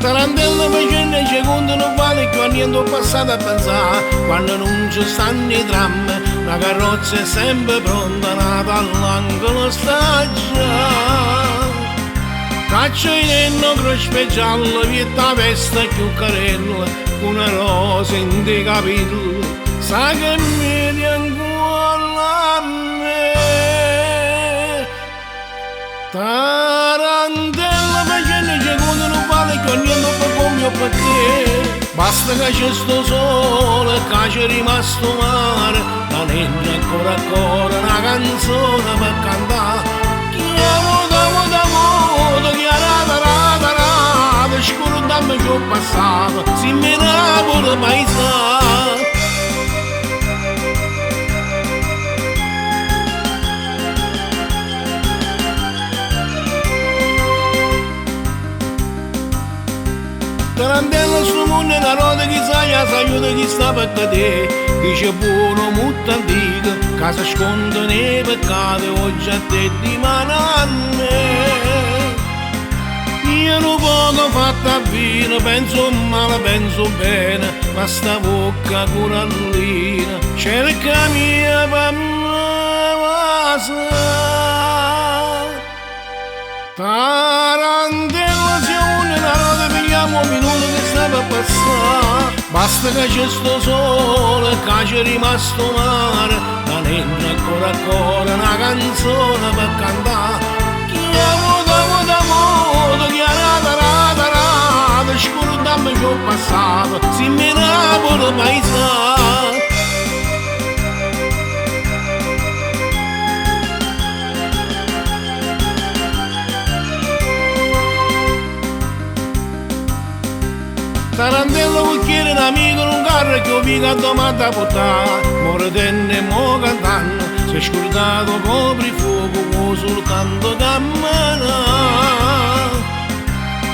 Tarantella facendo i secondi non vale che niente ho passato a pensare quando non ci stanno i tram la carrozza è sempre pronta nata all'angolo sta già caccia in croce speciale vietta vesta più carella una rosa in dei capelli sa che mi ancora a me Tarantella facendo i secondi non vale che niente per perché basta che c'è sto sole che c'è rimasto mare non è ancora una canzone per cantare chiamo da modo chiarata rata scordammi che ho passato si mi lavora paesato Tarantella sto mondo è una roda che sai aiuta chi sta per te dice buono molto antica che si sconda nei peccati oggi a te di mano a me io non poco fatta vino penso male penso bene ma sta bocca corallina cerca mia per me Tarantella si une una roda pigliamo un minuto che sta per passare basta che c'è sto sole che c'è rimasto mare non entra ancora una canzone per cantare chiamo da modo chiarata rata scordammi che ho passato si mi lavora paesato Tarantella cucchiere un amico un carro che ho mica domanda a portare Moretenne e mo cantando si è scordato coprifuoco soltanto cammina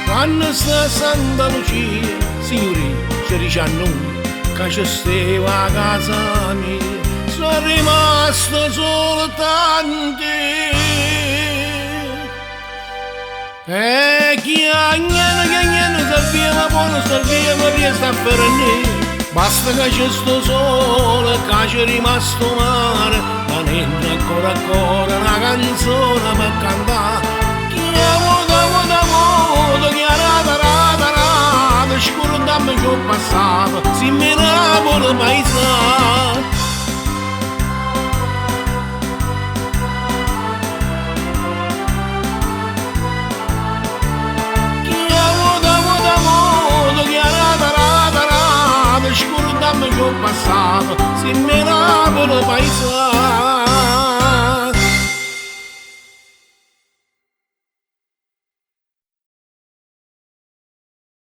quando sta Santa Lucia signori ci dice a noi che c'è stava a casa mia sono rimasto soltanto chi agnano serviva ma buono serviva ma riesce a fermare basta che c'è sto sole che c'è rimasto mare non entra ancora una canzone per cantare chiamo da modo chiarata rata scordammi che ho passato si mi lavora paesato scordammi che ho passato, se me lavoro paesato